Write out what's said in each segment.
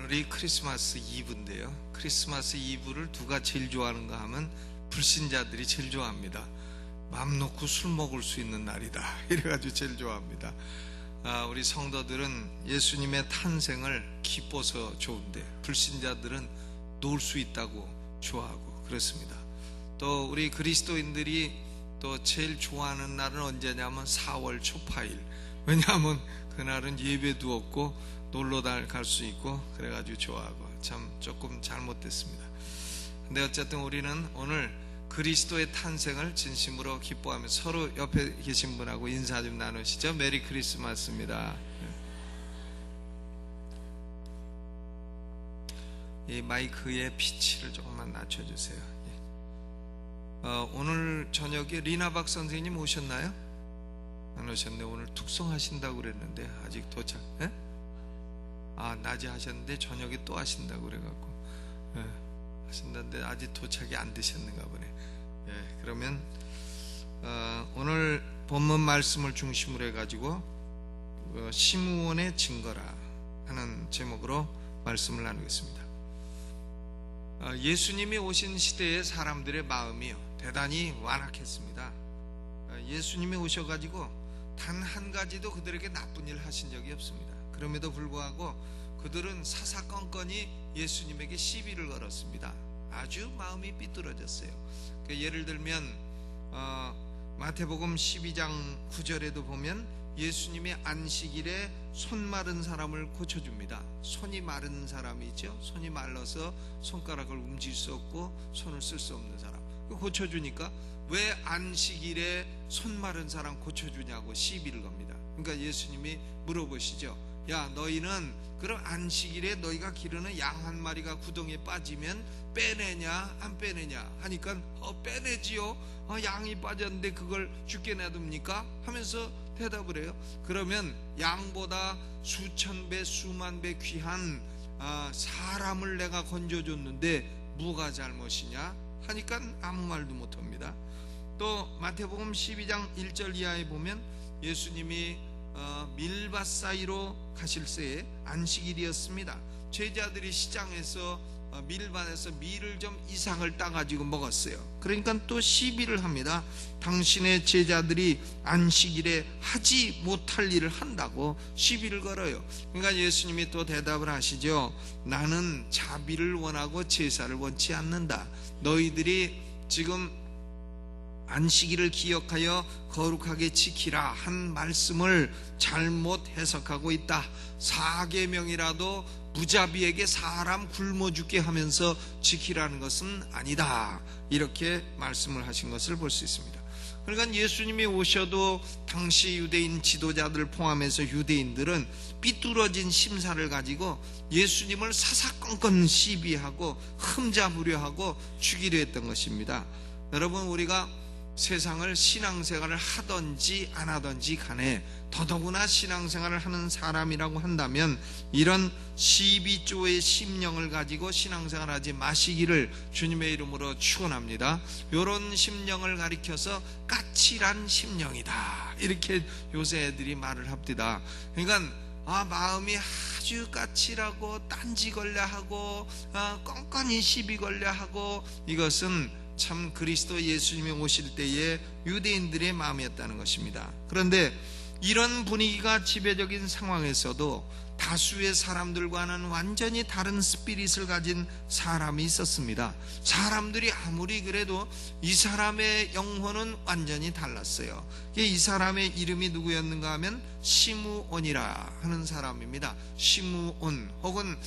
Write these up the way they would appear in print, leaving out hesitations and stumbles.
오늘이 크리스마스 이브인데요. 크리스마스 이브를 누가 제일 좋아하는가 하면 불신자들이 제일 좋아합니다. 맘 놓고 술 먹을 수 있는 날이다 이래가지고 제일 좋아합니다. 우리 성도들은 예수님의 탄생을 기뻐서 좋은데 불신자들은 놀 수 있다고 좋아하고 그렇습니다. 또 우리 그리스도인들이 또 제일 좋아하는 날은 언제냐면 4월 초파일. 왜냐하면 그날은 예배도 없고 놀러 갈 수 있고 그래가지고 좋아하고 참 조금 잘못됐습니다. 근데 어쨌든 우리는 오늘 그리스도의 탄생을 진심으로 기뻐하며 서로 옆에 계신 분하고 인사 좀 나누시죠. 메리 크리스마스입니다. 이 마이크의 피치를 조금만 낮춰주세요. 오늘 저녁에 리나박 선생님 오셨나요? 안 오셨네. 오늘 특송하신다고 그랬는데 아직 도착. 예? 낮에 하셨는데 저녁에 또 하신다고 그래갖고 하신다는데 아직 도착이 안 되셨는가 보네. 그러면 오늘 본문 말씀을 중심으로 해가지고 시므온의 증거라 하는 제목으로 말씀을 나누겠습니다. 예수님이 오신 시대의 사람들의 마음이요 대단히 완악했습니다. 예수님이 오셔가지고 단 한 가지도 그들에게 나쁜 일 하신 적이 없습니다. 그럼에도 불구하고 그들은 사사건건이 예수님에게 시비를 걸었습니다. 아주 마음이 삐뚤어졌어요. 예를 들면 마태복음 12장 9절에도 보면 예수님이 안식일에 손 마른 사람을 고쳐줍니다. 손이 마른 사람이죠. 손이 말라서 손가락을 움직일 수 없고 손을 쓸 수 없는 사람 고쳐주니까 왜 안식일에 손 마른 사람 고쳐주냐고 시비를 겁니다. 그러니까 예수님이 물어보시죠. 야, 너희는 그럼 안식일에 너희가 기르는 양 한 마리가 구덩이에 빠지면 빼내냐 안 빼내냐 하니까 빼내지요. 양이 빠졌는데 그걸 죽게 놔둡니까? 하면서 대답을 해요. 그러면 양보다 수천 배 수만 배 귀한 사람을 내가 건져줬는데 뭐가 잘못이냐 하니까 아무 말도 못합니다. 또 마태복음 12장 1절 이하에 보면 예수님이 밀밭 사이로 가실 때에 안식일이었습니다. 제자들이 시장에서 밀밭에서 밀을 좀 이상을 따가지고 먹었어요. 그러니까 또 시비를 합니다. 당신의 제자들이 안식일에 하지 못할 일을 한다고 시비를 걸어요. 그러니까 예수님이 또 대답을 하시죠. 나는 자비를 원하고 제사를 원치 않는다. 너희들이 지금 안식일을 기억하여 거룩하게 지키라 한 말씀을 잘못 해석하고 있다. 4계명이라도 무자비에게 사람 굶어 죽게 하면서 지키라는 것은 아니다. 이렇게 말씀을 하신 것을 볼 수 있습니다. 그러니까 예수님이 오셔도 당시 유대인 지도자들 포함해서 유대인들은 삐뚤어진 심사를 가지고 예수님을 사사건건 시비하고 흠잡으려 죽이려 했던 것입니다. 여러분, 우리가 세상을 신앙생활을 하든지 안 하든지 간에 더더구나 신앙생활을 하는 사람이라고 한다면 이런 시비조의 심령을 가지고 신앙생활을 하지 마시기를 주님의 이름으로 축원합니다. 이런 심령을 가리켜서 까칠한 심령이다 이렇게 요새 애들이 말을 합니다. 그러니까 마음이 아주 까칠하고 딴지 걸려하고 껌껌이 시비 걸려하고 이것은 참 그리스도 예수님이 오실 때의 유대인들의 마음이었다는 것입니다. 그런데 이런 분위기가 지배적인 상황에서도 다수의 사람들과는 완전히 다른 스피릿을 가진 사람이 있었습니다. 사람들이 아무리 그래도 이 사람의 영혼은 완전히 달랐어요. 이 사람의 이름이 누구였는가 하면 시므온이라 하는 사람입니다. 시므온 혹은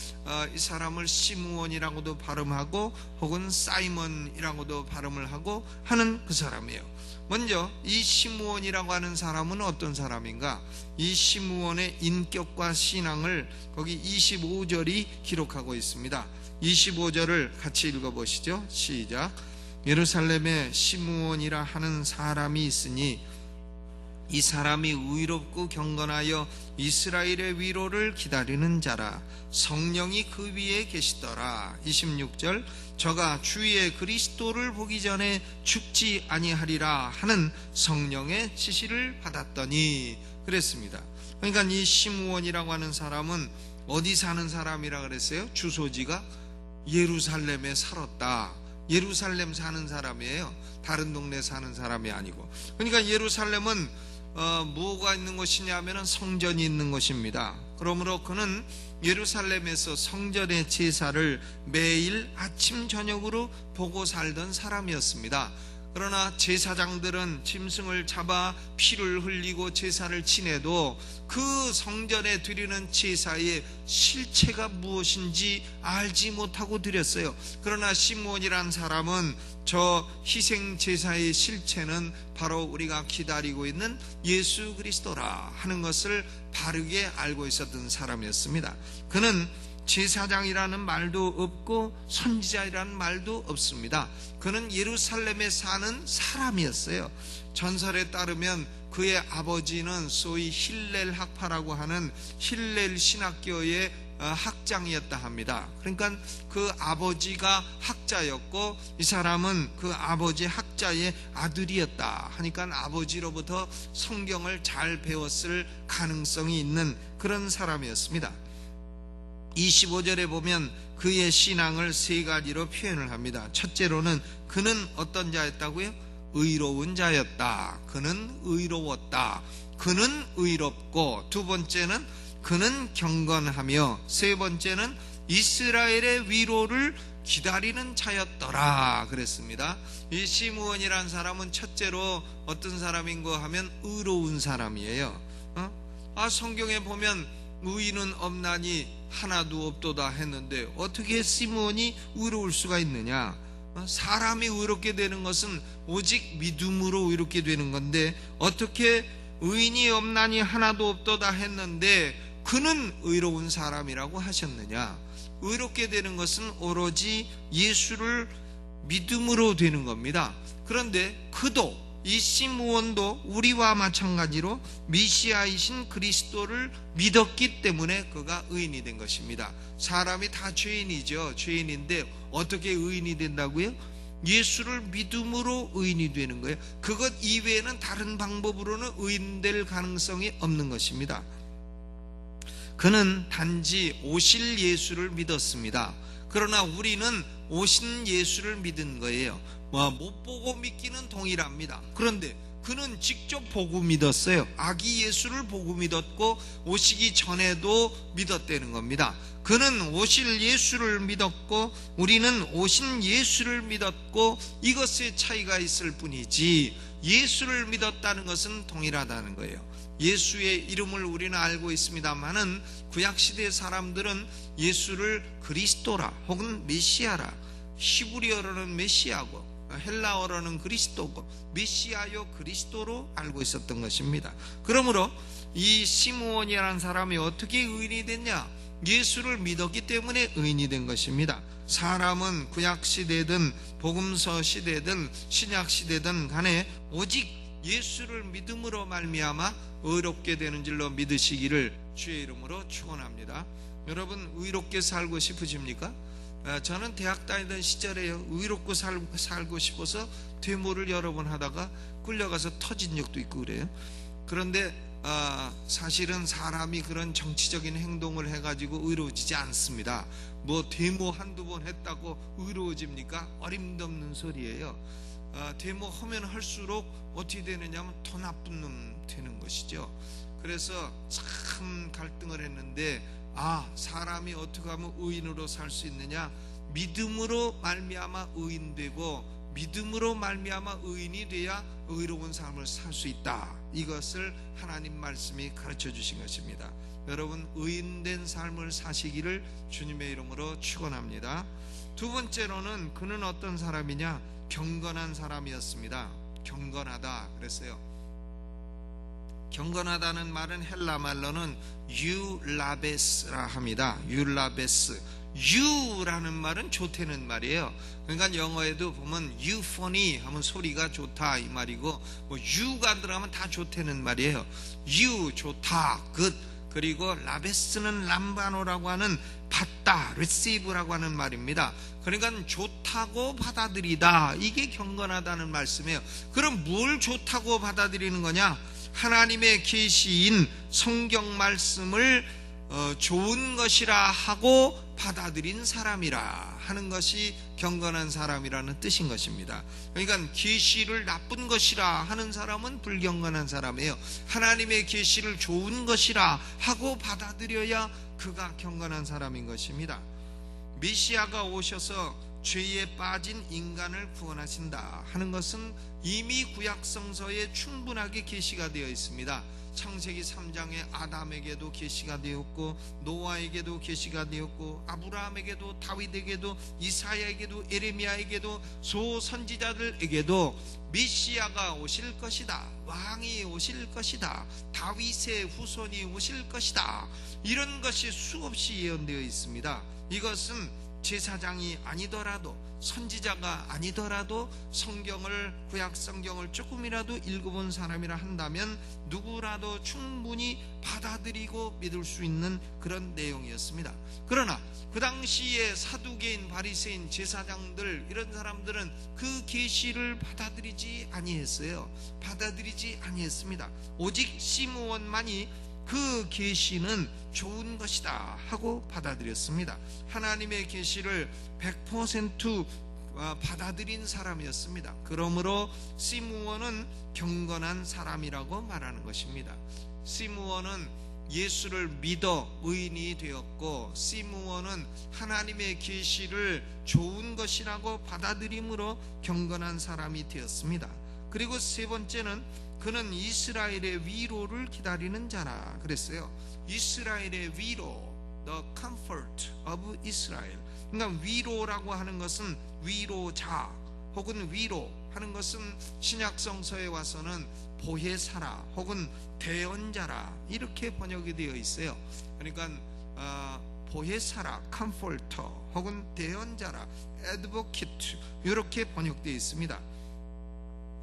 이 사람을 시므온이라고도 발음하고 혹은 사이먼이라고도 발음을 하고 하는 그 사람이에요. 먼저 이 시므온이라고 하는 사람은 어떤 사람인가? 이 시므온의 인격과 신앙을 거기 25절이 기록하고 있습니다. 25절을 같이 읽어보시죠. 시작. 예루살렘에 시므온이라 하는 사람이 있으니 이 사람이 의롭고 경건하여 이스라엘의 위로를 기다리는 자라. 성령이 그 위에 계시더라. 26절. 저가 주위의 그리스도를 보기 전에 죽지 아니하리라 하는 성령의 지시를 받았더니 그랬습니다. 그러니까 이 시므온이라고 하는 사람은 어디 사는 사람이라 그랬어요? 주소지가 예루살렘에 살았다. 예루살렘 사는 사람이에요. 다른 동네 사는 사람이 아니고. 그러니까 예루살렘은 뭐가 있는 곳이냐면 성전이 있는 곳입니다. 그러므로 그는 예루살렘에서 성전의 제사를 매일 아침 저녁으로 보고 살던 사람이었습니다. 그러나 제사장들은 짐승을 잡아 피를 흘리고 제사를 지내도 그 성전에 드리는 제사의 실체가 무엇인지 알지 못하고 드렸어요. 그러나 시므온이란 사람은 저 희생 제사의 실체는 바로 우리가 기다리고 있는 예수 그리스도라 하는 것을 바르게 알고 있었던 사람이었습니다. 그는 제사장이라는 말도 없고 선지자이라는 말도 없습니다. 그는 예루살렘에 사는 사람이었어요. 전설에 따르면 그의 아버지는 소위 힐렐 학파라고 하는 힐렐 신학교의 학장이었다 합니다. 그러니까 그 아버지가 학자였고 이 사람은 그 아버지 학자의 아들이었다 하니까 아버지로부터 성경을 잘 배웠을 가능성이 있는 그런 사람이었습니다. 25절에 보면 그의 신앙을 세 가지로 표현을 합니다. 첫째로는 그는 어떤 자였다고요? 의로운 자였다. 그는 의로웠다. 그는 의롭고, 두 번째는 그는 경건하며, 세 번째는 이스라엘의 위로를 기다리는 자였더라 그랬습니다. 이 시므온이라는 사람은 첫째로 어떤 사람인고 하면 의로운 사람이에요. 성경에 보면 의인은 없나니 하나도 없도다 했는데 어떻게 시므온이 의로울 수가 있느냐? 사람이 의롭게 되는 것은 오직 믿음으로 의롭게 되는 건데 어떻게 의인이 없나니 하나도 없도다 했는데 그는 의로운 사람이라고 하셨느냐? 의롭게 되는 것은 오로지 예수를 믿음으로 되는 겁니다. 그런데 그도, 이 시므온도 우리와 마찬가지로 메시아이신 그리스도를 믿었기 때문에 그가 의인이 된 것입니다. 사람이 다 죄인이죠. 죄인인데 어떻게 의인이 된다고요? 예수를 믿음으로 의인이 되는 거예요. 그것 이외에는 다른 방법으로는 의인될 가능성이 없는 것입니다. 그는 단지 오실 예수를 믿었습니다. 그러나 우리는 오신 예수를 믿은 거예요. 못 보고 믿기는 동일합니다. 그런데 그는 직접 보고 믿었어요. 아기 예수를 보고 믿었고 오시기 전에도 믿었다는 겁니다. 그는 오실 예수를 믿었고 우리는 오신 예수를 믿었고 이것의 차이가 있을 뿐이지 예수를 믿었다는 것은 동일하다는 거예요. 예수의 이름을 우리는 알고 있습니다만은 구약시대 사람들은 예수를 그리스도라 혹은 메시아라, 히브리어로는 메시아고 헬라어로는 그리스도고 메시아요 그리스도로 알고 있었던 것입니다. 그러므로 이 시므온이라는 사람이 어떻게 의인이 됐냐? 예수를 믿었기 때문에 의인이 된 것입니다. 사람은 구약시대든 복음서 시대든 신약시대든 간에 오직 예수를 믿음으로 말미암아 의롭게 되는 줄로 믿으시기를 주의 이름으로 축원합니다. 여러분 의롭게 살고 싶으십니까? 저는 대학 다니던 시절에 의롭고 살고 싶어서 데모를 여러 번 하다가 끌려가서 터진 적도 있고 그래요. 그런데 사실은 사람이 그런 정치적인 행동을 해가지고 의로워지지 않습니다. 뭐 데모 한두 번 했다고 의로워집니까? 어림없는 소리예요. 데모 하면 할수록 어떻게 되느냐면 더 나쁜 놈 되는 것이죠. 그래서 참 갈등을 했는데 사람이 어떻게 하면 의인으로 살 수 있느냐? 믿음으로 말미암아 의인되고 믿음으로 말미암아 의인이 돼야 의로운 삶을 살 수 있다. 이것을 하나님 말씀이 가르쳐 주신 것입니다. 여러분 의인된 삶을 사시기를 주님의 이름으로 축원합니다. 두 번째로는 그는 어떤 사람이냐? 경건한 사람이었습니다. 경건하다 그랬어요. 경건하다는 말은 헬라 말로는 유라베스라 합니다. 유라베스. 유라는 말은 좋다는 말이에요. 그러니까 영어에도 보면 유포니 하면 소리가 좋다 이 말이고 유가 들어가면 다 좋다는 말이에요. 유 좋다 good. 그리고 라베스는 람바노라고 하는 받다 receive라고 하는 말입니다. 그러니까 좋다고 받아들이다, 이게 경건하다는 말씀이에요. 그럼 뭘 좋다고 받아들이는 거냐? 하나님의 계시인 성경 말씀을 좋은 것이라 하고 받아들인 사람이라 하는 것이 경건한 사람이라는 뜻인 것입니다. 그러니까 계시를 나쁜 것이라 하는 사람은 불경건한 사람이에요. 하나님의 계시를 좋은 것이라 하고 받아들여야 그가 경건한 사람인 것입니다. 메시아가 오셔서 죄에 빠진 인간을 구원하신다 하는 것은 이미 구약성서에 충분하게 계시가 되어 있습니다. 창세기 3장에 아담에게도 계시가 되었고, 노아에게도 계시가 되었고, 아브라함에게도, 다윗에게도, 이사야에게도, 에레미야에게도, 소선지자들에게도 메시아가 오실 것이다, 왕이 오실 것이다, 다윗의 후손이 오실 것이다, 이런 것이 수없이 예언되어 있습니다. 이것은 제사장이 아니더라도, 선지자가 아니더라도 성경을, 구약 성경을 조금이라도 읽어본 사람이라 한다면 누구라도 충분히 받아들이고 믿을 수 있는 그런 내용이었습니다. 그러나 그 당시에 사두개인, 바리새인, 제사장들, 이런 사람들은 그 계시를 받아들이지 아니했어요. 받아들이지 아니했습니다. 오직 시므온만이 그 계시는 좋은 것이다 하고 받아들였습니다. 하나님의 계시를 100% 받아들인 사람이었습니다. 그러므로 시므온은 경건한 사람이라고 말하는 것입니다. 시므온은 예수를 믿어 의인이 되었고, 시므온은 하나님의 계시를 좋은 것이라고 받아들임으로 경건한 사람이 되었습니다. 그리고 세 번째는 그는 이스라엘의 위로를 기다리는 자라 그랬어요. 이스라엘의 위로, the comfort of Israel. 그러니까 위로라고 하는 것은 위로자 혹은 위로 하는 것은 신약성서에 와서는 보혜사라 혹은 대언자라 이렇게 번역이 되어 있어요. 그러니까 보혜사라, comforter 혹은 대언자라, advocate 이렇게 번역되어 있습니다.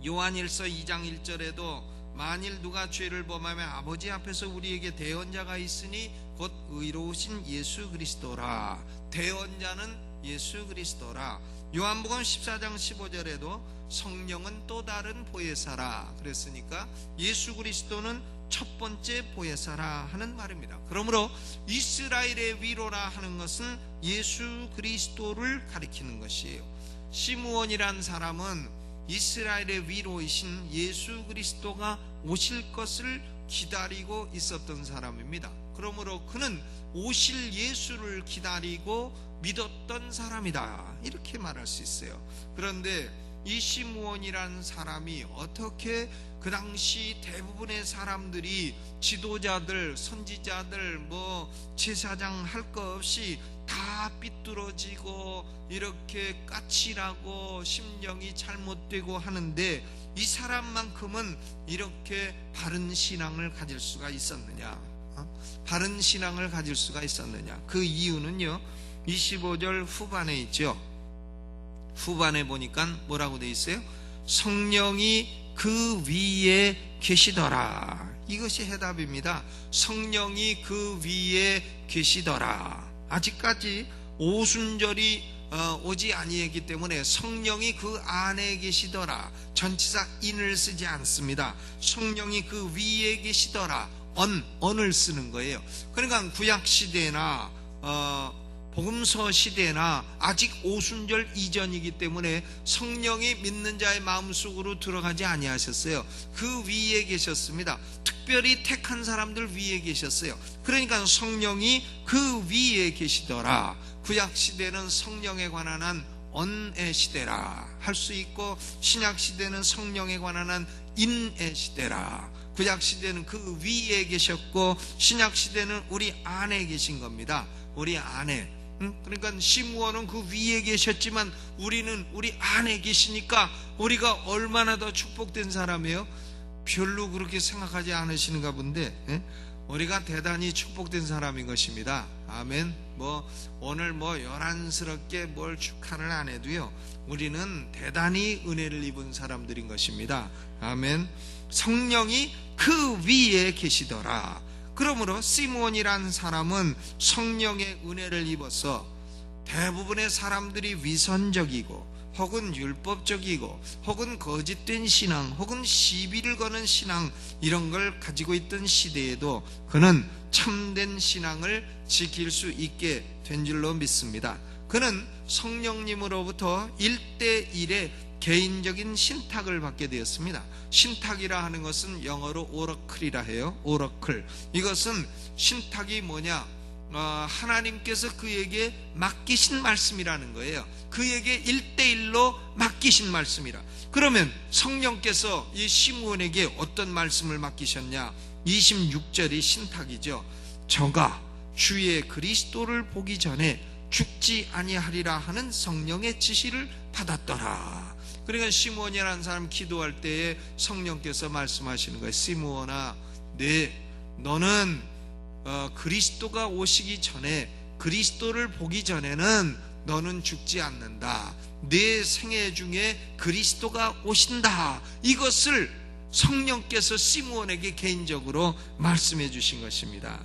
요한일서 2장 1절에도 만일 누가 죄를 범하면 아버지 앞에서 우리에게 대언자가 있으니 곧 의로우신 예수 그리스도라. 대언자는 예수 그리스도라. 요한복음 14장 15절에도 성령은 또 다른 보혜사라 그랬으니까 예수 그리스도는 첫 번째 보혜사라 하는 말입니다. 그러므로 이스라엘의 위로라 하는 것은 예수 그리스도를 가리키는 것이에요. 시므온이란 사람은 이스라엘의 위로이신 예수 그리스도가 오실 것을 기다리고 있었던 사람입니다. 그러므로 그는 오실 예수를 기다리고 믿었던 사람이다 이렇게 말할 수 있어요. 그런데 이 시므온이라는 사람이 어떻게 그 당시 대부분의 사람들이 지도자들, 선지자들, 제사장 할 것 없이 다 삐뚤어지고 이렇게 까칠하고 심령이 잘못되고 하는데 이 사람만큼은 이렇게 바른 신앙을 가질 수가 있었느냐? 바른 신앙을 가질 수가 있었느냐? 그 이유는요, 25절 후반에 있죠. 후반에 보니까 뭐라고 돼 있어요? 성령이 그 위에 계시더라. 이것이 해답입니다. 성령이 그 위에 계시더라. 아직까지 오순절이 오지 아니했기 때문에 성령이 그 안에 계시더라. 전치사 in을 쓰지 않습니다. 성령이 그 위에 계시더라. on을 쓰는 거예요. 그러니까 구약시대나 복음서 시대나 아직 오순절 이전이기 때문에 성령이 믿는 자의 마음속으로 들어가지 아니하셨어요. 그 위에 계셨습니다. 특별히 택한 사람들 위에 계셨어요. 그러니까 성령이 그 위에 계시더라. 구약 시대는 성령에 관한 한 on의 시대라 할 수 있고, 신약 시대는 성령에 관한 한 in의 시대라. 구약 시대는 그 위에 계셨고, 신약 시대는 우리 안에 계신 겁니다. 우리 안에. 그러니까 시므온은 그 위에 계셨지만 우리는 우리 안에 계시니까 우리가 얼마나 더 축복된 사람이에요? 별로 그렇게 생각하지 않으시는가 본데, 우리가 대단히 축복된 사람인 것입니다. 아멘. 오늘 요란스럽게 뭘 축하를 안 해도요, 우리는 대단히 은혜를 입은 사람들인 것입니다. 아멘. 성령이 그 위에 계시더라. 그러므로 시므온이라는 사람은 성령의 은혜를 입어서 대부분의 사람들이 위선적이고 혹은 율법적이고 혹은 거짓된 신앙 혹은 시비를 거는 신앙, 이런 걸 가지고 있던 시대에도 그는 참된 신앙을 지킬 수 있게 된 줄로 믿습니다. 그는 성령님으로부터 1:1의 개인적인 신탁을 받게 되었습니다. 신탁이라 하는 것은 영어로 오러클이라 해요. 오러클. 이것은 신탁이 뭐냐? 하나님께서 그에게 맡기신 말씀이라는 거예요. 그에게 1:1로 맡기신 말씀이라. 그러면 성령께서 이 시므온에게 어떤 말씀을 맡기셨냐? 26절이 신탁이죠. 저가 주의 그리스도를 보기 전에 죽지 아니하리라 하는 성령의 지시를 받았더라. 그러니까 시므온이라는 사람 기도할 때에 성령께서 말씀하시는 거예요. 시므온아, 너는 그리스도가 오시기 전에, 그리스도를 보기 전에는 너는 죽지 않는다. 내 생애 중에 그리스도가 오신다. 이것을 성령께서 시므온에게 개인적으로 말씀해 주신 것입니다.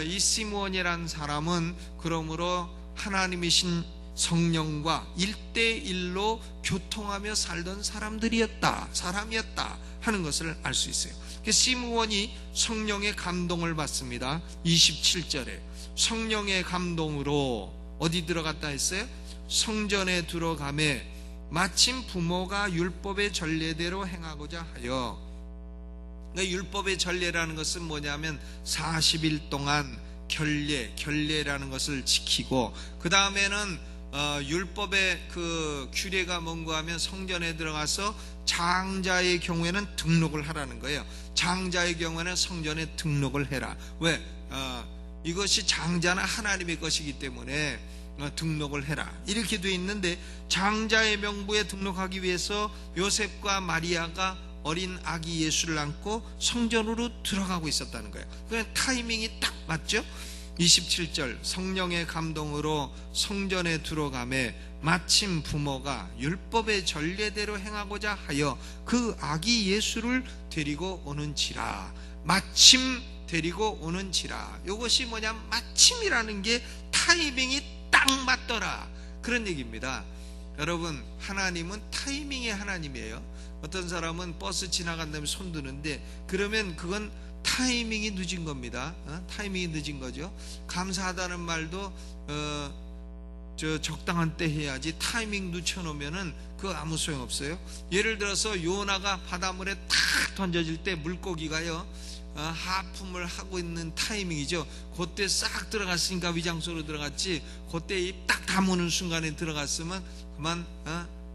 이 시므온이라는 사람은 그러므로 하나님이신 성령과 1:1로 교통하며 살던 사람이었다 하는 것을 알 수 있어요. 시므온이 성령의 감동을 받습니다. 27절에 성령의 감동으로 어디 들어갔다 했어요? 성전에 들어가매 마침 부모가 율법의 전례대로 행하고자 하여. 그러니까 율법의 전례라는 것은 뭐냐면 40일 동안 결례라는 것을 지키고, 그 다음에는 율법의 그 규례가 뭔가 하면 성전에 들어가서 장자의 경우에는 등록을 하라는 거예요. 장자의 경우에는 성전에 등록을 해라. 왜? 이것이 장자는 하나님의 것이기 때문에 등록을 해라, 이렇게 돼 있는데, 장자의 명부에 등록하기 위해서 요셉과 마리아가 어린 아기 예수를 안고 성전으로 들어가고 있었다는 거예요. 그냥 타이밍이 딱 맞죠? 27절 성령의 감동으로 성전에 들어가매 마침 부모가 율법의 전례대로 행하고자 하여 그 아기 예수를 데리고 오는지라. 마침 데리고 오는지라. 이것이 뭐냐? 마침이라는 게 타이밍이 딱 맞더라, 그런 얘기입니다. 여러분, 하나님은 타이밍의 하나님이에요. 어떤 사람은 버스 지나간다면 손 드는데, 그러면 그건 타이밍이 늦은 겁니다. 타이밍이 늦은 거죠. 감사하다는 말도 적당한 때 해야지, 타이밍 늦춰놓으면은 그거 아무 소용 없어요. 예를 들어서 요나가 바닷물에 탁 던져질 때 물고기가요, 하품을 하고 있는 타이밍이죠. 그때 싹 들어갔으니까 위장소로 들어갔지, 그때 입 딱 다무는 순간에 들어갔으면 그만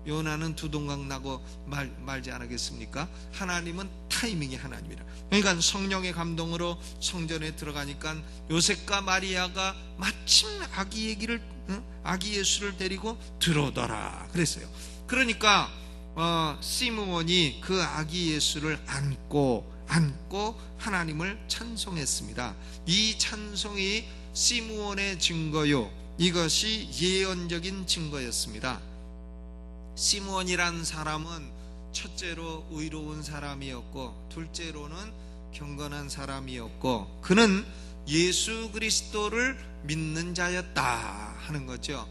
요나는 두동강 나고 말지 않겠습니까? 하나님은 타이밍이 하나님이라. 그러니까 성령의 감동으로 성전에 들어가니까 요셉과 마리아가 마침 아기 예수를 데리고 들어오더라 그랬어요. 그러니까 시므온이 그 아기 예수를 안고 하나님을 찬송했습니다. 이 찬송이 시므온의 증거요, 이것이 예언적인 증거였습니다. 시므온이란 사람은 첫째로 의로운 사람이었고, 둘째로는 경건한 사람이었고, 그는 예수 그리스도를 믿는 자였다 하는 거죠.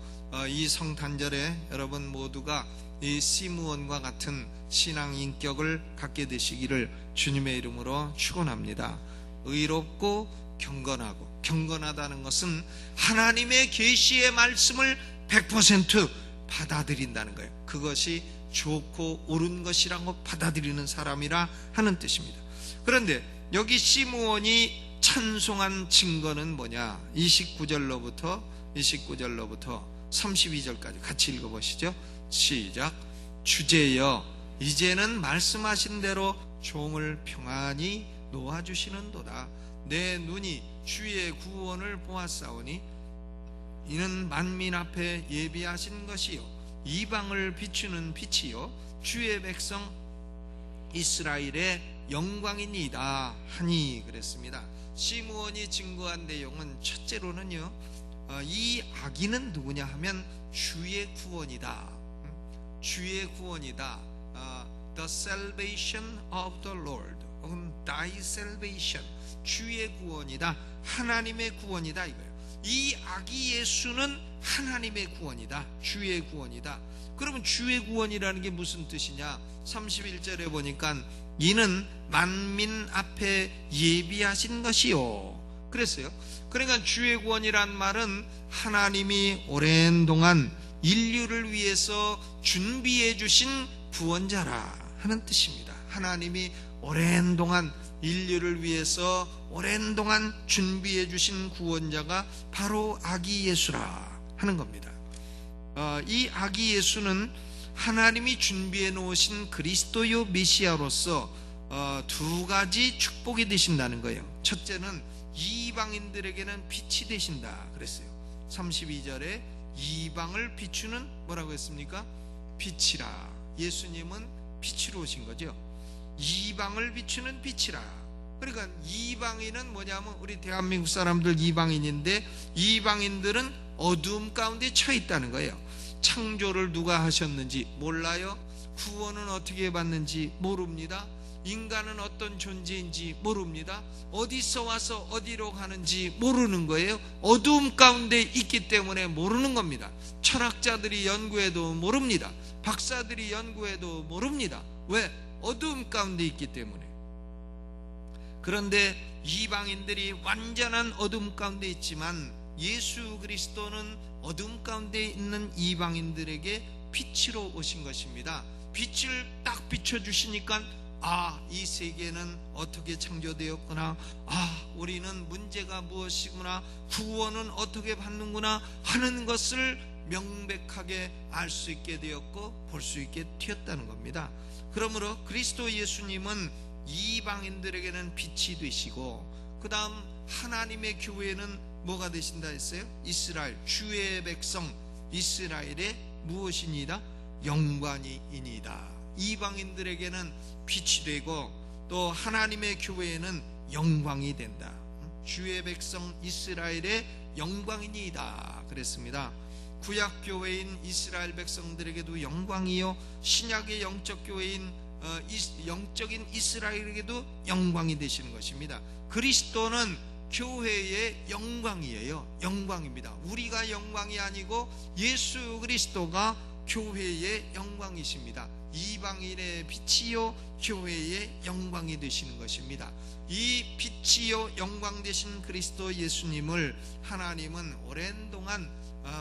이 성탄절에 여러분 모두가 이 시므온과 같은 신앙 인격을 갖게 되시기를 주님의 이름으로 축원합니다. 의롭고 경건하고, 경건하다는 것은 하나님의 계시의 말씀을 100% 받아들인다는 거예요. 그것이 좋고 옳은 것이라고 받아들이는 사람이라 하는 뜻입니다. 그런데 여기 시므온이 찬송한 증거는 뭐냐? 29절로부터 32절까지 같이 읽어보시죠. 시작. 주제여, 이제는 말씀하신 대로 종을 평안히 놓아주시는도다. 내 눈이 주의 구원을 보았사오니 이는 만민 앞에 예비하신 것이요 이방을 비추는 빛이요 주의 백성 이스라엘의 영광이니이다 하니 그랬습니다. 시므온이 증거한 내용은 첫째로는요, 이 아기는 누구냐 하면 주의 구원이다. 주의 구원이다. The salvation of the Lord, 혹은 Thy salvation, 주의 구원이다, 하나님의 구원이다 이거예요. 이 아기 예수는 하나님의 구원이다. 주의 구원이다. 그러면 주의 구원이라는 게 무슨 뜻이냐? 31절에 보니까 이는 만민 앞에 예비하신 것이요 그랬어요. 그러니까 주의 구원이란 말은 하나님이 오랜 동안 인류를 위해서 준비해 주신 구원자라 하는 뜻입니다. 하나님이 오랜 동안 인류를 위해서 오랜 동안 준비해 주신 구원자가 바로 아기 예수라 하는 겁니다. 이 아기 예수는 하나님이 준비해 놓으신 그리스도요 메시아로서 두 가지 축복이 되신다는 거예요. 첫째는 이방인들에게는 빛이 되신다 그랬어요. 32절에 이방을 비추는 뭐라고 했습니까? 빛이라. 예수님은 빛으로 오신 거죠. 이방을 비추는 빛이라. 그러니까 이방인은 뭐냐면 우리 대한민국 사람들 이방인인데 이방인들은 어두움 가운데 처해 있다는 거예요. 창조를 누가 하셨는지 몰라요. 구원은 어떻게 받는지 모릅니다. 인간은 어떤 존재인지 모릅니다. 어디서 와서 어디로 가는지 모르는 거예요. 어두움 가운데 있기 때문에 모르는 겁니다. 철학자들이 연구해도 모릅니다. 박사들이 연구해도 모릅니다. 왜? 어두움 가운데 있기 때문에. 그런데 이방인들이 완전한 어두움 가운데 있지만 예수 그리스도는 어두움 가운데 있는 이방인들에게 빛으로 오신 것입니다. 빛을 딱 비춰주시니까 이 세계는 어떻게 창조되었구나, 우리는 문제가 무엇이구나, 구원은 어떻게 받는구나 하는 것을 명백하게 알 수 있게 되었고 볼 수 있게 되었다는 겁니다. 그러므로 그리스도 예수님은 이방인들에게는 빛이 되시고 그 다음 하나님의 교회는 뭐가 되신다 했어요? 이스라엘, 주의 백성 이스라엘의 무엇이니이다? 영광이니이다. 이방인들에게는 빛이 되고 또 하나님의 교회에는 영광이 된다. 주의 백성 이스라엘의 영광이니이다 그랬습니다. 구약 교회인 이스라엘 백성들에게도 영광이요, 신약의 영적 교회인 영적인 이스라엘에게도 영광이 되시는 것입니다. 그리스도는 교회의 영광이에요. 영광입니다. 우리가 영광이 아니고 예수 그리스도가 교회의 영광이십니다. 이방인의 빛이요 교회의 영광이 되시는 것입니다. 이 빛이요 영광 되신 그리스도 예수님을 하나님은 오랜 동안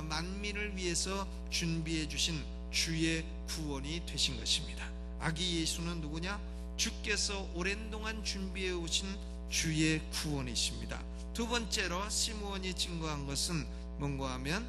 만민을 위해서 준비해 주신 주의 구원이 되신 것입니다. 아기 예수는 누구냐? 주께서 오랜 동안 준비해 오신 주의 구원이십니다. 두 번째로 시므온이 증거한 것은 뭔가 하면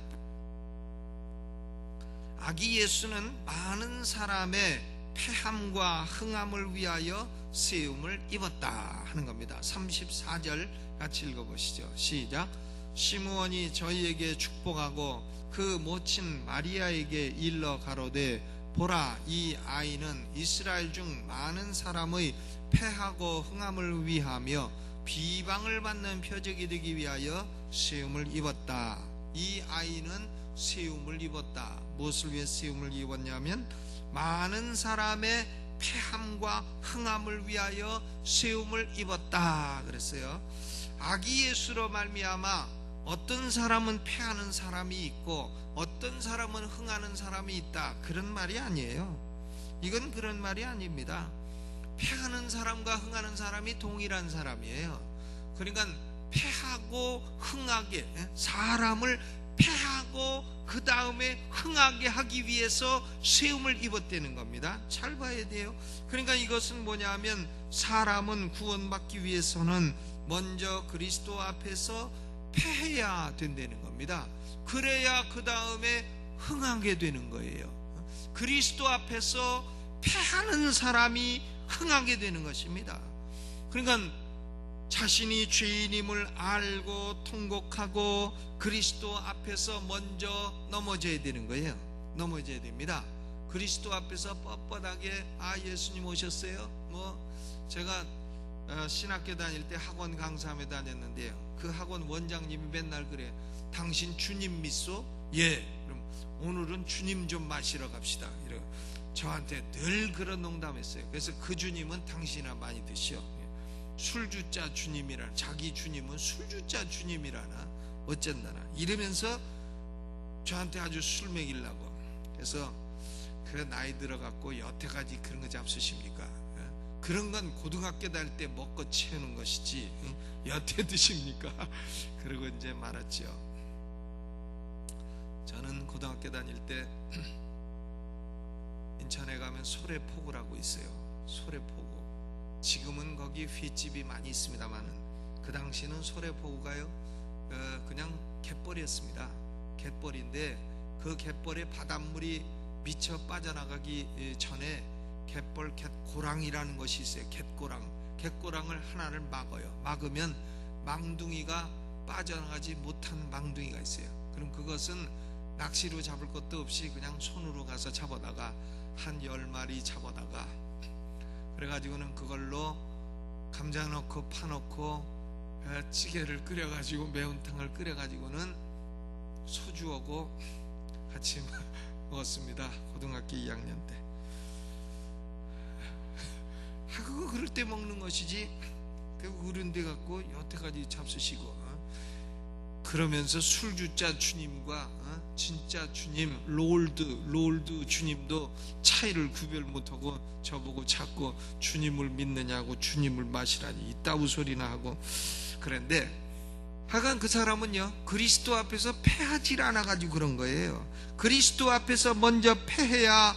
아기 예수는 많은 사람의 패함과 흥함을 위하여 세움을 입었다 하는 겁니다. 34절 같이 읽어보시죠. 시작. 시므온이 저희에게 축복하고 그 모친 마리아에게 일러 가로되 보라, 이 아이는 이스라엘 중 많은 사람의 패하고 흥함을 위하며 비방을 받는 표적이 되기 위하여 세움을 입었다. 이 아이는 세움을 입었다. 무엇을 위해 세움을 입었냐면 많은 사람의 패함과 흥함을 위하여 세움을 입었다 그랬어요. 아기 예수로 말미암아 어떤 사람은 패하는 사람이 있고 어떤 사람은 흥하는 사람이 있다, 그런 말이 아니에요. 이건 그런 말이 아닙니다. 패하는 사람과 흥하는 사람이 동일한 사람이에요. 그러니까 패하고 흥하게, 사람을 패하고 그 다음에 흥하게 하기 위해서 세움을 입었다는 겁니다. 잘 봐야 돼요. 그러니까 이것은 뭐냐면 사람은 구원받기 위해서는 먼저 그리스도 앞에서 패해야 된다는 겁니다. 그래야 그 다음에 흥하게 되는 거예요. 그리스도 앞에서 패하는 사람이 흥하게 되는 것입니다. 그러니까 자신이 죄인임을 알고 통곡하고 그리스도 앞에서 먼저 넘어져야 되는 거예요. 넘어져야 됩니다. 그리스도 앞에서 뻣뻣하게 예수님 오셨어요? 제가 신학교 다닐 때 학원 강사함에 다녔는데요, 그 학원 원장님이 맨날 그래. 당신 주님 믿소? 예. 그럼 오늘은 주님 좀 마시러 갑시다. 이러고 저한테 늘 그런 농담했어요. 그래서 그 주님은 당신이나 많이 드시오. 술주자 주님이라나, 자기 주님은 술주자 주님이라나. 어쩐다나 이러면서 저한테 아주 술 먹이려고. 그래서 그 나이 들어갖고 여태까지 그런 거 잡수십니까? 그런 건 고등학교 다닐 때 먹고 채우는 것이지 여태 드십니까? 그러고 이제 말았죠. 저는 고등학교 다닐 때 인천에 가면 소래포구라고 있어요. 소래포구. 지금은 거기 횟집이 많이 있습니다만은 그 당시는 소래포구가요 그냥 갯벌이었습니다. 갯벌인데 그 갯벌에 바닷물이 미쳐 빠져나가기 전에 갯고랑이라는 것이 있어요. 갯고랑을 하나를 막으면 망둥이가 빠져나가지 못한 망둥이가 있어요. 그럼 그것은 낚시로 잡을 것도 없이 그냥 손으로 가서 잡아다가 한 10마리 잡아다가 그래가지고는 그걸로 감자 넣고 파 넣고 찌개를 끓여가지고 매운탕을 끓여가지고는 소주하고 같이 먹었습니다. 고등학교 2학년 때. 그거 그럴 때 먹는 것이지 그런 데 갖고 여태까지 잡수시고 그러면서 술주자 주님과 진짜 주님 롤드 주님도 차이를 구별 못하고 저보고 자꾸 주님을 믿느냐고 주님을 마시라니 이따구 소리나 하고 그런데 하여간 그 사람은요 그리스도 앞에서 패하질 않아가지고 그런 거예요. 그리스도 앞에서 먼저 패해야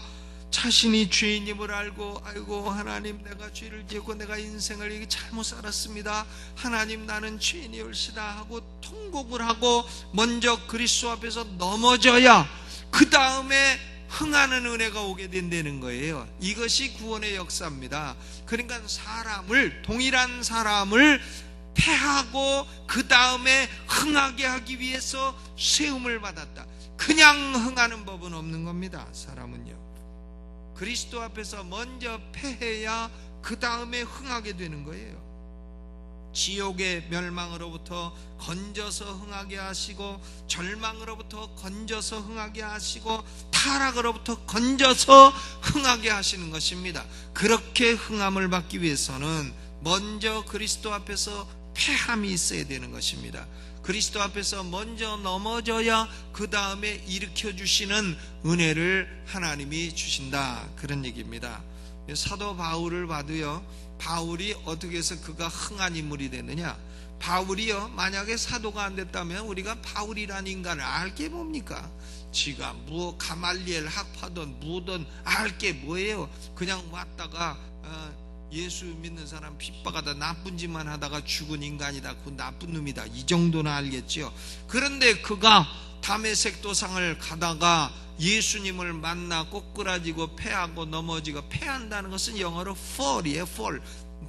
자신이 죄인임을 알고 아이고 하나님 내가 죄를 지고 내가 인생을 이렇게 잘못 살았습니다. 하나님 나는 죄인이올시다 하고 통곡을 하고 먼저 그리스도 앞에서 넘어져야 그 다음에 흥하는 은혜가 오게 된다는 거예요. 이것이 구원의 역사입니다. 그러니까 동일한 사람을 패하고 그 다음에 흥하게 하기 위해서 세움을 받았다. 그냥 흥하는 법은 없는 겁니다. 사람은요 그리스도 앞에서 먼저 패해야 그 다음에 흥하게 되는 거예요. 지옥의 멸망으로부터 건져서 흥하게 하시고 절망으로부터 건져서 흥하게 하시고 타락으로부터 건져서 흥하게 하시는 것입니다. 그렇게 흥함을 받기 위해서는 먼저 그리스도 앞에서 패함이 있어야 되는 것입니다. 그리스도 앞에서 먼저 넘어져야 그 다음에 일으켜 주시는 은혜를 하나님이 주신다 그런 얘기입니다. 사도 바울을 봐도요 바울이 어떻게 해서 그가 흥한 인물이 됐느냐. 바울이요 만약에 사도가 안 됐다면 우리가 바울이라는 인간을 알게 뭡니까? 지가 가말리엘 학파든 뭐든 알게 뭐예요. 그냥 왔다가 예수 믿는 사람 핍박하다 나쁜 짓만 하다가 죽은 인간이다. 그 나쁜 놈이다. 이 정도는 알겠죠. 그런데 그가 다메섹 도상을 가다가 예수님을 만나 꼬꾸라지고 패하고 넘어지고 패한다는 것은 영어로 fall이에요. fall.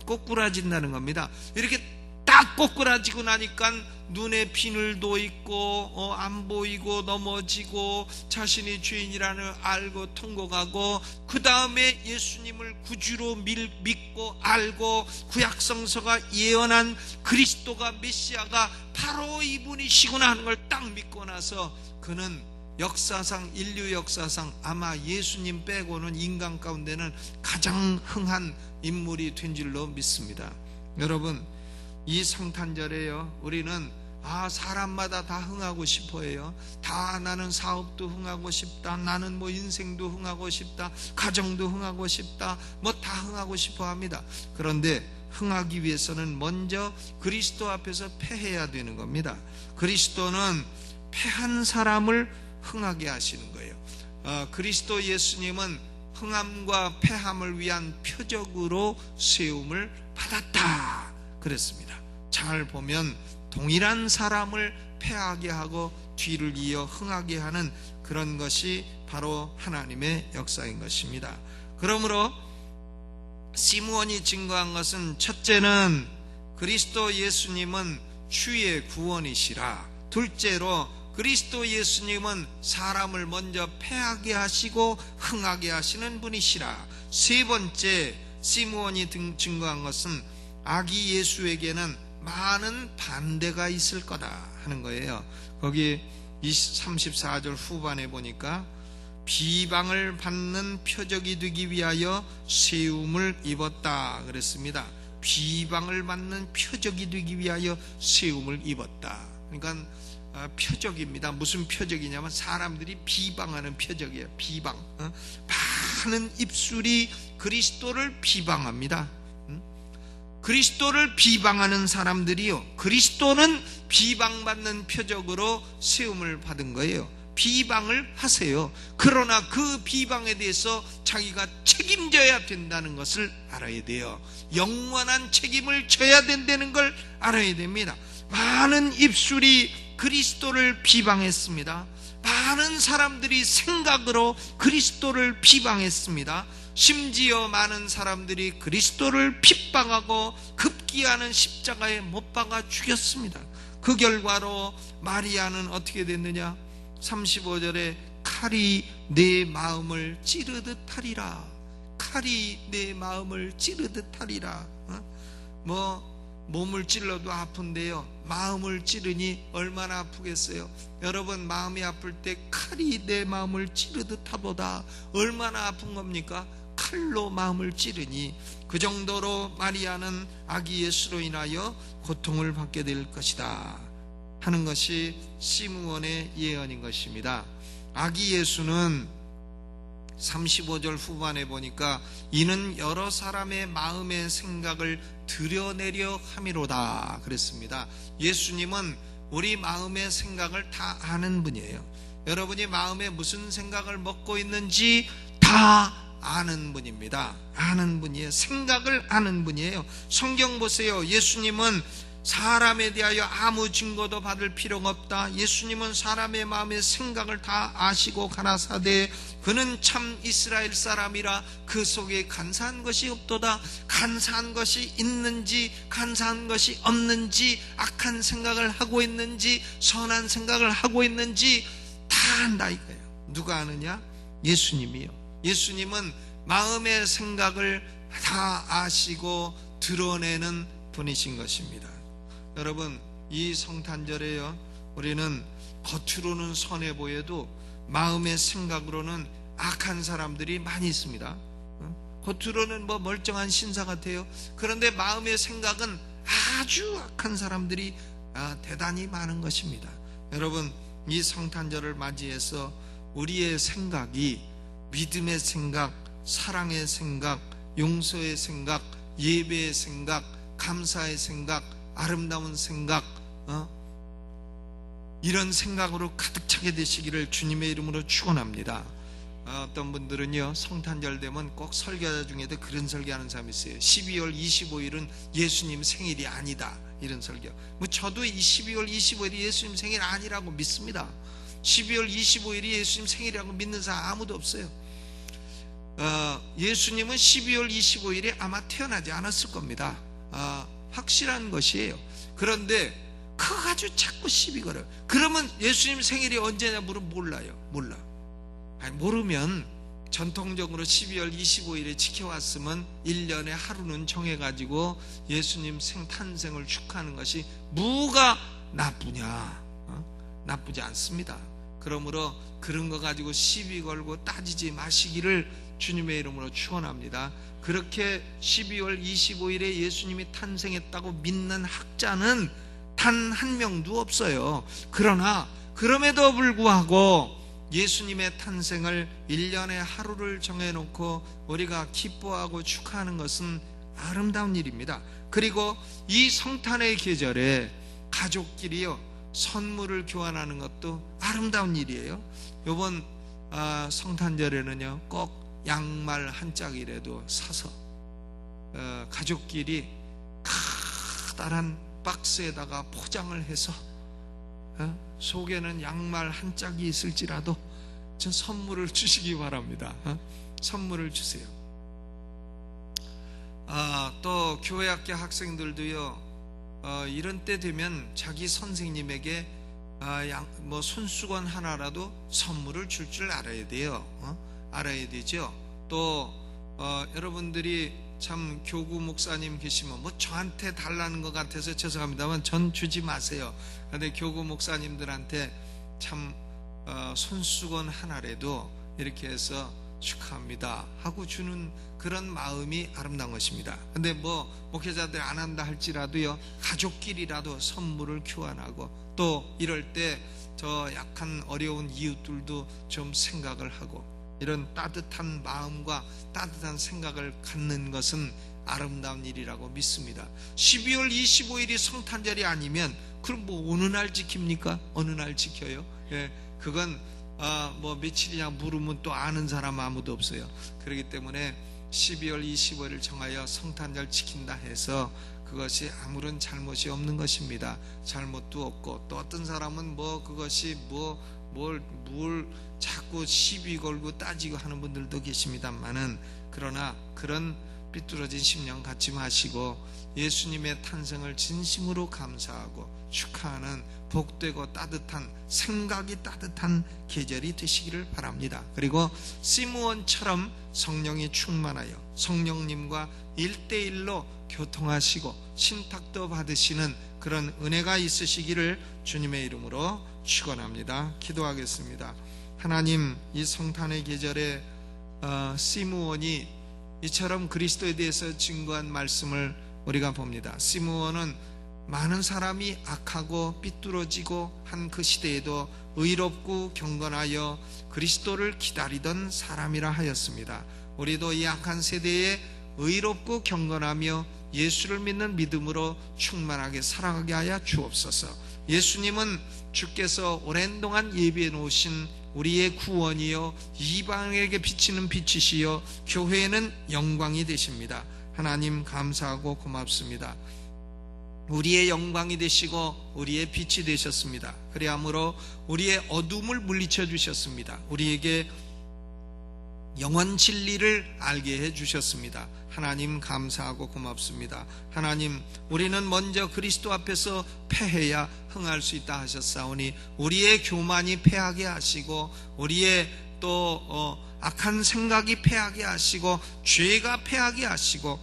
꼬꾸라진다는 겁니다. 이렇게 딱 꼬꾸라지고 나니까 눈에 비늘도 있고 안 보이고 넘어지고 자신이 죄인이라는 알고 통곡하고 그 다음에 예수님을 구주로 믿고 알고 구약성서가 예언한 그리스도가 메시아가 바로 이분이시구나 하는 걸 딱 믿고 나서 그는 역사상 인류 역사상 아마 예수님 빼고는 인간 가운데는 가장 흥한 인물이 된 줄로 믿습니다. 여러분 이 성탄절에요 우리는 사람마다 다 흥하고 싶어해요. 다 나는 사업도 흥하고 싶다. 나는 뭐 인생도 흥하고 싶다. 가정도 흥하고 싶다. 뭐 다 흥하고 싶어 합니다. 그런데 흥하기 위해서는 먼저 그리스도 앞에서 패해야 되는 겁니다. 그리스도는 패한 사람을 흥하게 하시는 거예요. 그리스도 예수님은 흥함과 패함을 위한 표적으로 세움을 받았다 그랬습니다. 잘 보면 동일한 사람을 패하게 하고 뒤를 이어 흥하게 하는 그런 것이 바로 하나님의 역사인 것입니다. 그러므로 시므온이 증거한 것은 첫째는 그리스도 예수님은 주의 구원이시라. 둘째로 그리스도 예수님은 사람을 먼저 패하게 하시고 흥하게 하시는 분이시라. 세 번째 시므온이 증거한 것은 아기 예수에게는 많은 반대가 있을 거다 하는 거예요. 거기 34절 후반에 보니까 비방을 받는 표적이 되기 위하여 세움을 입었다 그랬습니다. 비방을 받는 표적이 되기 위하여 세움을 입었다. 그러니까 표적입니다. 무슨 표적이냐면 사람들이 비방하는 표적이에요. 비방. 많은 입술이 그리스도를 비방합니다. 그리스도를 비방하는 사람들이요, 그리스도는 비방받는 표적으로 세움을 받은 거예요. 비방을 하세요. 그러나 그 비방에 대해서 자기가 책임져야 된다는 것을 알아야 돼요. 영원한 책임을 져야 된다는 걸 알아야 됩니다. 많은 입술이 그리스도를 비방했습니다. 많은 사람들이 생각으로 그리스도를 비방했습니다. 심지어 많은 사람들이 그리스도를 핍박하고 급기야는 십자가에 못 박아 죽였습니다. 그 결과로 마리아는 어떻게 됐느냐? 35절에 칼이 내 마음을 찌르듯 하리라. 칼이 내 마음을 찌르듯 하리라. 몸을 찔러도 아픈데요, 마음을 찌르니 얼마나 아프겠어요? 여러분, 마음이 아플 때 칼이 내 마음을 찌르듯 하보다 얼마나 아픈 겁니까? 칼로 마음을 찌르니 그 정도로 마리아는 아기 예수로 인하여 고통을 받게 될 것이다 하는 것이 시므온의 예언인 것입니다. 아기 예수는 35절 후반에 보니까 이는 여러 사람의 마음의 생각을 드러내려 함이로다 그랬습니다. 예수님은 우리 마음의 생각을 다 아는 분이에요. 여러분이 마음에 무슨 생각을 먹고 있는지 다 아는 분입니다. 아는 분이에요. 생각을 아는 분이에요. 성경 보세요. 예수님은 사람에 대하여 아무 증거도 받을 필요가 없다. 예수님은 사람의 마음의 생각을 다 아시고 가라사대 그는 참 이스라엘 사람이라 그 속에 간사한 것이 없도다. 간사한 것이 있는지 간사한 것이 없는지, 악한 생각을 하고 있는지 선한 생각을 하고 있는지 다 안다 이거예요. 누가 아느냐? 예수님이요. 예수님은 마음의 생각을 다 아시고 드러내는 분이신 것입니다. 여러분, 이 성탄절에요, 우리는 겉으로는 선해 보여도 마음의 생각으로는 악한 사람들이 많이 있습니다. 겉으로는 멀쩡한 신사 같아요. 그런데 마음의 생각은 아주 악한 사람들이 대단히 많은 것입니다. 여러분, 이 성탄절을 맞이해서 우리의 생각이 믿음의 생각, 사랑의 생각, 용서의 생각, 예배의 생각, 감사의 생각, 아름다운 생각, 이런 생각으로 가득 차게 되시기를 주님의 이름으로 축원합니다. 어떤 분들은요, 성탄절 되면 꼭 설교자 중에도 그런 설교하는 사람이 있어요. 12월 25일은 예수님 생일이 아니다, 이런 설교. 저도 이 12월 25일이 예수님 생일 아니라고 믿습니다. 12월 25일이 예수님 생일이라고 믿는 사람 아무도 없어요. 예수님은 12월 25일에 아마 태어나지 않았을 겁니다. 확실한 것이에요. 그런데 그거 가지고 자꾸 시비 걸어요. 그러면 예수님 생일이 언제냐 물으면 몰라요. 몰라. 모르면 전통적으로 12월 25일에 지켜왔으면 1년에 하루는 정해가지고 예수님 탄생을 축하하는 것이 뭐가 나쁘냐? 나쁘지 않습니다. 그러므로 그런 거 가지고 시비 걸고 따지지 마시기를 주님의 이름으로 축원합니다. 그렇게 12월 25일에 예수님이 탄생했다고 믿는 학자는 단 한 명도 없어요. 그러나 그럼에도 불구하고 예수님의 탄생을 1년에 하루를 정해놓고 우리가 기뻐하고 축하하는 것은 아름다운 일입니다. 그리고 이 성탄의 계절에 가족끼리요, 선물을 교환하는 것도 아름다운 일이에요. 이번 성탄절에는요, 꼭 양말 한 짝이라도 사서 가족끼리 커다란 박스에다가 포장을 해서 속에는 양말 한 짝이 있을지라도 저 선물을 주시기 바랍니다. 선물을 주세요. 또 교회학교 학생들도요, 이런 때 되면 자기 선생님에게 손수건 하나라도 선물을 줄 줄 알아야 돼요. 알아야 되죠. 또 여러분들이 참 교구 목사님 계시면 저한테 달라는 것 같아서 죄송합니다만 전 주지 마세요. 그런데 교구 목사님들한테 참 손수건 하나라도 이렇게 해서 축하합니다 하고 주는 그런 마음이 아름다운 것입니다. 근데 목회자들 안 한다 할지라도요, 가족끼리라도 선물을 교환하고 또 이럴 때 저 약한 어려운 이웃들도 좀 생각을 하고 이런 따뜻한 마음과 따뜻한 생각을 갖는 것은 아름다운 일이라고 믿습니다. 12월 25일이 성탄절이 아니면 그럼 뭐 어느 날 지킵니까? 어느 날 지켜요? 예, 그건 뭐 며칠이냐 물으면 또 아는 사람 아무도 없어요. 그렇기 때문에 12월 25일을 정하여 성탄절 지킨다 해서 그것이 아무런 잘못이 없는 것입니다. 잘못도 없고, 또 어떤 사람은 뭐 그것이 뭘 자꾸 시비 걸고 따지고 하는 분들도 계십니다만은, 그러나 그런 삐뚤어진 심령 갖지 마시고 예수님의 탄생을 진심으로 감사하고 축하하는 복되고 따뜻한, 생각이 따뜻한 계절이 되시기를 바랍니다. 그리고 시므온처럼 성령이 충만하여 성령님과 1대1로 교통하시고 신탁도 받으시는 그런 은혜가 있으시기를 주님의 이름으로 축원합니다. 기도하겠습니다. 하나님, 이 성탄의 계절에 시므온이 이처럼 그리스도에 대해서 증거한 말씀을 우리가 봅니다. 시므온은 많은 사람이 악하고 삐뚤어지고 한 그 시대에도 의롭고 경건하여 그리스도를 기다리던 사람이라 하였습니다. 우리도 이 악한 세대에 의롭고 경건하며 예수를 믿는 믿음으로 충만하게 살아가게 하여 주옵소서. 예수님은 주께서 오랜 동안 예비해 놓으신 우리의 구원이요 이방에게 비치는 빛이시요 교회에는 영광이 되십니다. 하나님, 감사하고 고맙습니다. 우리의 영광이 되시고 우리의 빛이 되셨습니다. 그리함으로 우리의 어둠을 물리쳐 주셨습니다. 우리에게 영원 진리를 알게 해 주셨습니다. 하나님, 감사하고 고맙습니다. 하나님, 우리는 먼저 그리스도 앞에서 패해야 흥할 수 있다 하셨사오니 우리의 교만이 패하게 하시고 우리의 또 악한 생각이 패하게 하시고 죄가 패하게 하시고,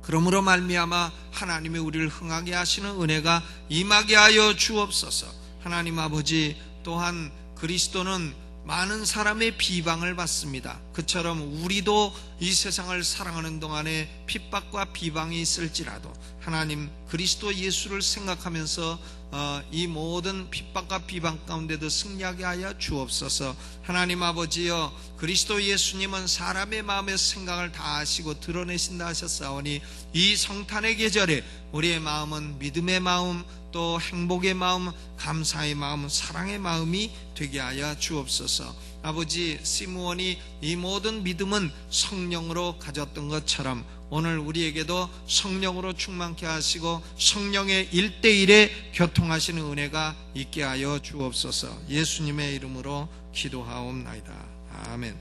그러므로 말미암아 하나님이 우리를 흥하게 하시는 은혜가 임하게 하여 주옵소서. 하나님 아버지, 또한 그리스도는 많은 사람의 비방을 받습니다. 그처럼 우리도 이 세상을 살아가는 동안에 핍박과 비방이 있을지라도 하나님, 그리스도 예수를 생각하면서 이 모든 핍박과 비방 가운데도 승리하게 하여 주옵소서. 하나님 아버지여, 그리스도 예수님은 사람의 마음의 생각을 다 아시고 드러내신다 하셨사오니 이 성탄의 계절에 우리의 마음은 믿음의 마음, 또 행복의 마음, 감사의 마음, 사랑의 마음이 되게 하여 주옵소서. 아버지, 시므온이 이 모든 믿음은 성령으로 가졌던 것처럼 오늘 우리에게도 성령으로 충만케 하시고 성령의 1대1에 교통하시는 은혜가 있게 하여 주옵소서. 예수님의 이름으로 기도하옵나이다. 아멘.